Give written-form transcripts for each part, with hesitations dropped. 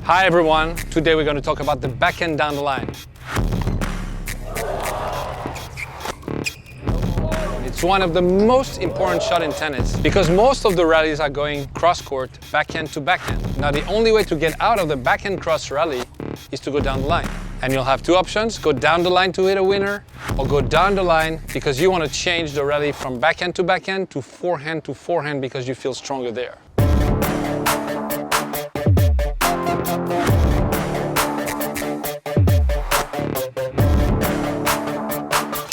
Hi everyone, today we're going to talk about the backhand down the line. It's one of the most important shots in tennis because most of the rallies are going cross-court, backhand to backhand. Now the only way to get out of the backhand cross rally is to go down the line. And you'll have two options, go down the line to hit a winner, or go down the line because you want to change the rally from backhand to forehand because you feel stronger there.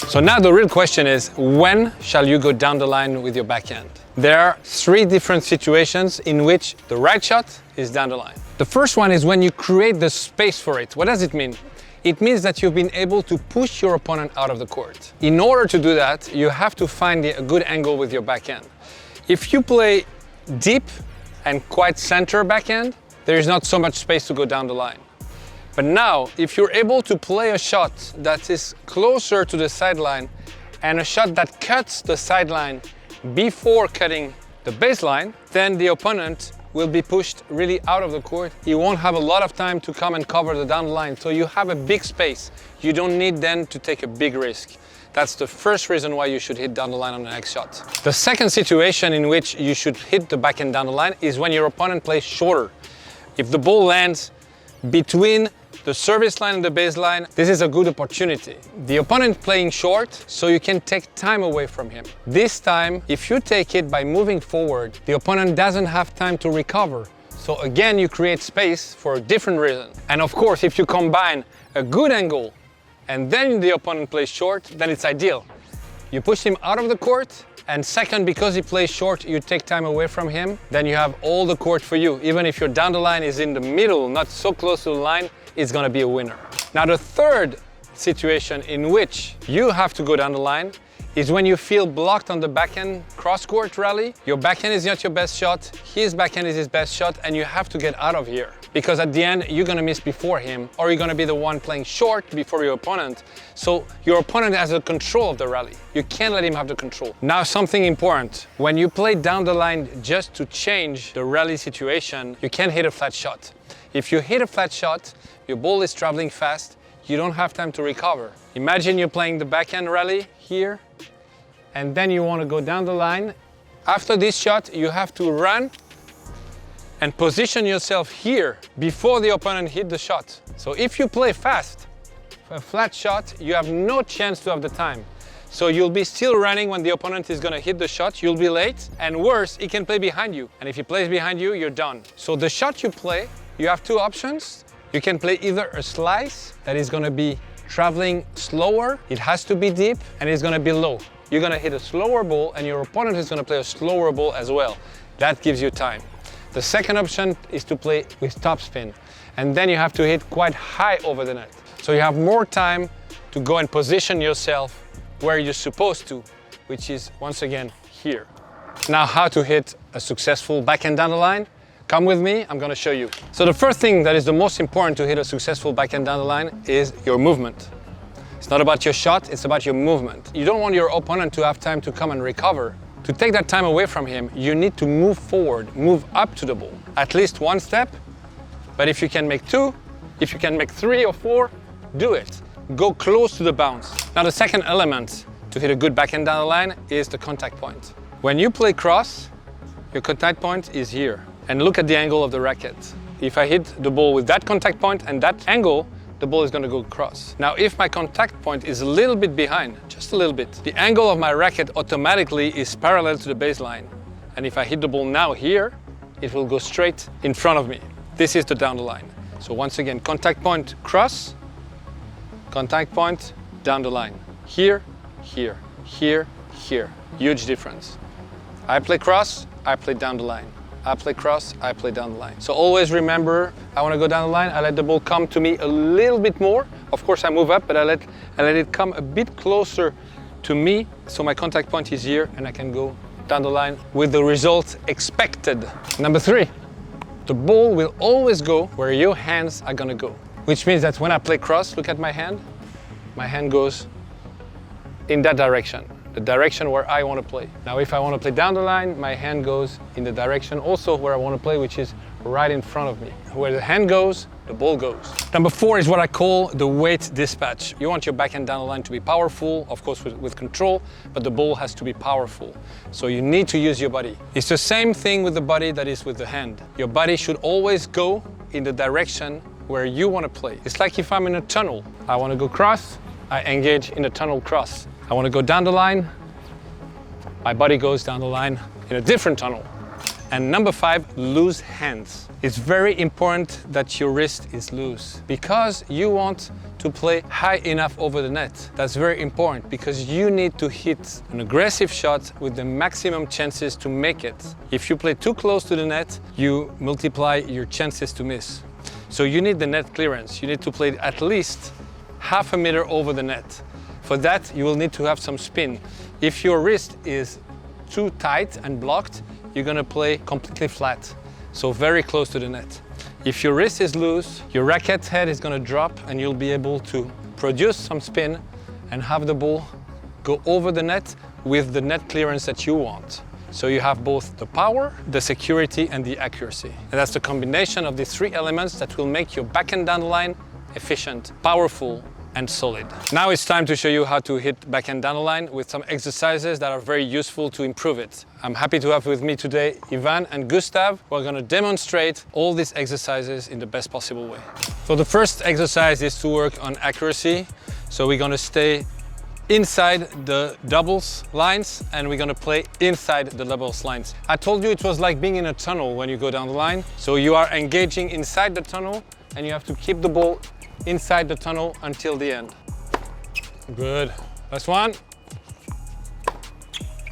So now the real question is, when shall you go down the line with your backhand? There are three different situations in which the right shot is down the line. The first one is when you create the space for it. What does it mean? It means that you've been able to push your opponent out of the court. In order to do that, you have to find a good angle with your backhand. If you play deep and quite center backhand, there is not so much space to go down the line. But now, if you're able to play a shot that is closer to the sideline and a shot that cuts the sideline before cutting the baseline, then the opponent will be pushed really out of the court. He won't have a lot of time to come and cover the down the line. So you have a big space. You don't need then to take a big risk. That's the first reason why you should hit down the line on the next shot. The second situation in which you should hit the backhand down the line is when your opponent plays shorter. If the ball lands between the service line and the baseline, this is a good opportunity. The opponent playing short, so you can take time away from him. This time, if you take it by moving forward, the opponent doesn't have time to recover. So again, you create space for a different reason. And of course, if you combine a good angle and then the opponent plays short, then it's ideal. You push him out of the court, and second, because he plays short, you take time away from him, then you have all the court for you. Even if your down the line is in the middle, not so close to the line, it's gonna be a winner. Now the third situation in which you have to go down the line is when you feel blocked on the backhand cross-court rally. Your backhand is not your best shot, his backhand is his best shot, and you have to get out of here. Because at the end, you're gonna miss before him, or you're gonna be the one playing short before your opponent. So your opponent has the control of the rally. You can't let him have the control. Now something important, when you play down the line just to change the rally situation, you can't hit a flat shot. If you hit a flat shot, your ball is traveling fast, you don't have time to recover. Imagine you're playing the backhand rally here, and then you want to go down the line. After this shot, you have to run and position yourself here before the opponent hit the shot. So if you play fast, for a flat shot, you have no chance to have the time. So you'll be still running when the opponent is going to hit the shot, you'll be late, and worse, he can play behind you. And if he plays behind you, you're done. So the shot you play, you have two options. You can play either a slice that is going to be traveling slower, it has to be deep, and it's going to be low. You're going to hit a slower ball, and your opponent is going to play a slower ball as well. That gives you time. The second option is to play with topspin, and then you have to hit quite high over the net. So you have more time to go and position yourself where you're supposed to, which is once again here. Now, how to hit a successful backhand down the line? Come with me, I'm gonna show you. So the first thing that is the most important to hit a successful backhand down the line is your movement. It's not about your shot, it's about your movement. You don't want your opponent to have time to come and recover. To take that time away from him, you need to move forward, move up to the ball. At least one step, but if you can make two, if you can make three or four, do it. Go close to the bounce. Now the second element to hit a good backhand down the line is the contact point. When you play cross, your contact point is here. And look at the angle of the racket. If I hit the ball with that contact point and that angle, the ball is going to go across. Now, if my contact point is a little bit behind, just a little bit, the angle of my racket automatically is parallel to the baseline. And if I hit the ball now here, it will go straight in front of me. This is the down the line. So once again, contact point cross, contact point down the line. Here, here, here, here. Huge difference. I play cross, I play down the line. I play cross, I play down the line. So always remember, I want to go down the line, I let the ball come to me a little bit more. Of course I move up, but I let it come a bit closer to me. So my contact point is here and I can go down the line with the result expected. Number three, the ball will always go where your hands are gonna go. Which means that when I play cross, look at my hand goes in that direction. The direction where I want to play. Now if I want to play down the line, my hand goes in the direction also where I want to play, which is right in front of me. Where the hand goes, the ball goes. Number 4 is what I call the weight dispatch. You want your backhand down the line to be powerful, of course with control, but the ball has to be powerful. So you need to use your body. It's the same thing with the body that is with the hand. Your body should always go in the direction where you want to play. It's like if I'm in a tunnel. I want to go cross, I engage in a tunnel cross. I want to go down the line, my body goes down the line in a different tunnel. And number 5, loose hands. It's very important that your wrist is loose because you want to play high enough over the net. That's very important because you need to hit an aggressive shot with the maximum chances to make it. If you play too close to the net, you multiply your chances to miss. So you need the net clearance. You need to play at least half a meter over the net. For that, you will need to have some spin. If your wrist is too tight and blocked, you're gonna play completely flat, so very close to the net. If your wrist is loose, your racket head is gonna drop and you'll be able to produce some spin and have the ball go over the net with the net clearance that you want. So you have both the power, the security and the accuracy. And that's the combination of these 3 elements that will make your backhand down the line efficient, powerful, and solid. Now it's time to show you how to hit backhand down the line with some exercises that are very useful to improve it. I'm happy to have with me today Ivan and Gustav, who are going to demonstrate all these exercises in the best possible way. So the first exercise is to work on accuracy. So we're going to stay inside the doubles lines and we're going to play inside the doubles lines. I told you it was like being in a tunnel when you go down the line. So you are engaging inside the tunnel and you have to keep the ball inside the tunnel until the end. Good. Last one.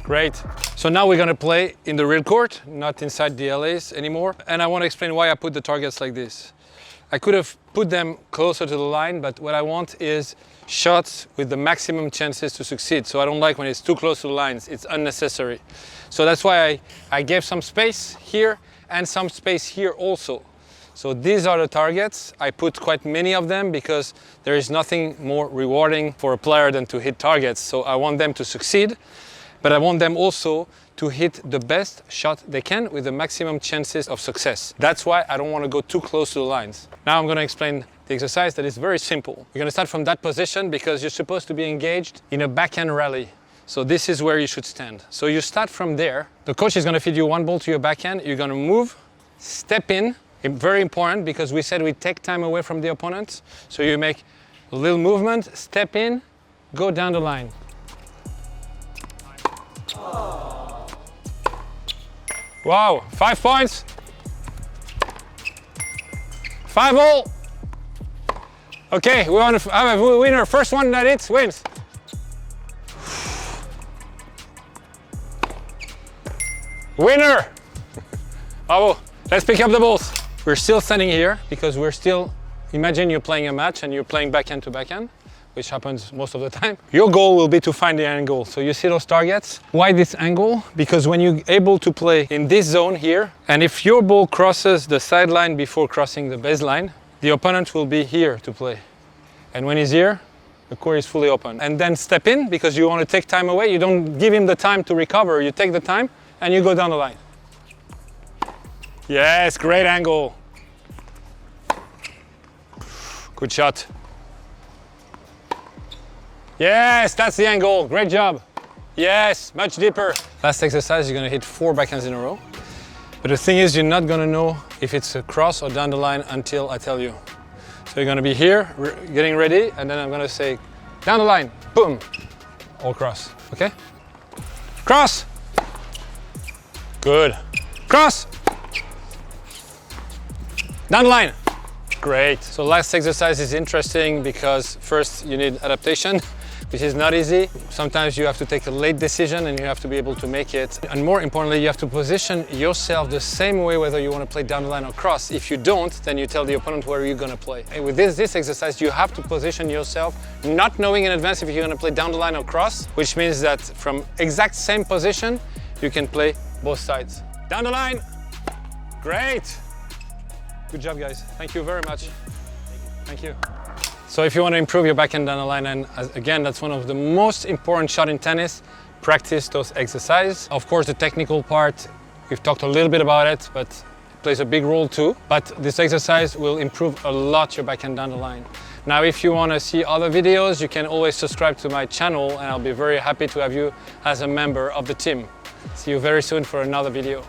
Great. So now we're gonna play in the real court, not inside the LAs anymore. And I want to explain why I put the targets like this. I could have put them closer to the line, but what I want is shots with the maximum chances to succeed. So I don't like when it's too close to the lines. It's unnecessary. So that's why I gave some space here and some space here also. So these are the targets. I put quite many of them because there is nothing more rewarding for a player than to hit targets. So I want them to succeed, but I want them also to hit the best shot they can with the maximum chances of success. That's why I don't want to go too close to the lines. Now I'm going to explain the exercise that is very simple. You're going to start from that position because you're supposed to be engaged in a backhand rally. So this is where you should stand. So you start from there. The coach is going to feed you one ball to your backhand. You're going to move, step in. Very important because we said we take time away from the opponent. So you make a little movement, step in, go down the line. Wow, 5 points. 5 all. Okay, we want to have a winner. First one that hits wins. Winner. Bravo. Let's pick up the balls. We're still standing here because we're still, imagine you're playing a match and you're playing backhand to backhand, which happens most of the time. Your goal will be to find the angle. So you see those targets? Why this angle? Because when you're able to play in this zone here, and if your ball crosses the sideline before crossing the baseline, the opponent will be here to play. And when he's here, the court is fully open. And then step in because you want to take time away. You don't give him the time to recover. You take the time and you go down the line. Yes, great angle. Good shot. Yes, that's the angle. Great job. Yes, much deeper. Last exercise, you're going to hit 4 backhands in a row. But the thing is, you're not going to know if it's a cross or down the line until I tell you. So you're going to be here, getting ready, and then I'm going to say, down the line, boom, all cross, okay? Cross. Good. Cross. Down the line. Great. So last exercise is interesting because first you need adaptation, which is not easy. Sometimes you have to take a late decision and you have to be able to make it. And more importantly, you have to position yourself the same way whether you want to play down the line or cross. If you don't, then you tell the opponent where you're going to play. And with this exercise, you have to position yourself not knowing in advance if you're going to play down the line or cross, which means that from exact same position, you can play both sides. Down the line. Great. Good job, guys. Thank you very much. Thank you. So if you want to improve your backhand down the line, and again, that's one of the most important shots in tennis, practice those exercises. Of course, the technical part, we've talked a little bit about it, but plays a big role too, but this exercise will improve a lot your backhand down the line. Now, if you want to see other videos, you can always subscribe to my channel, and I'll be very happy to have you as a member of the team. See you very soon for another video.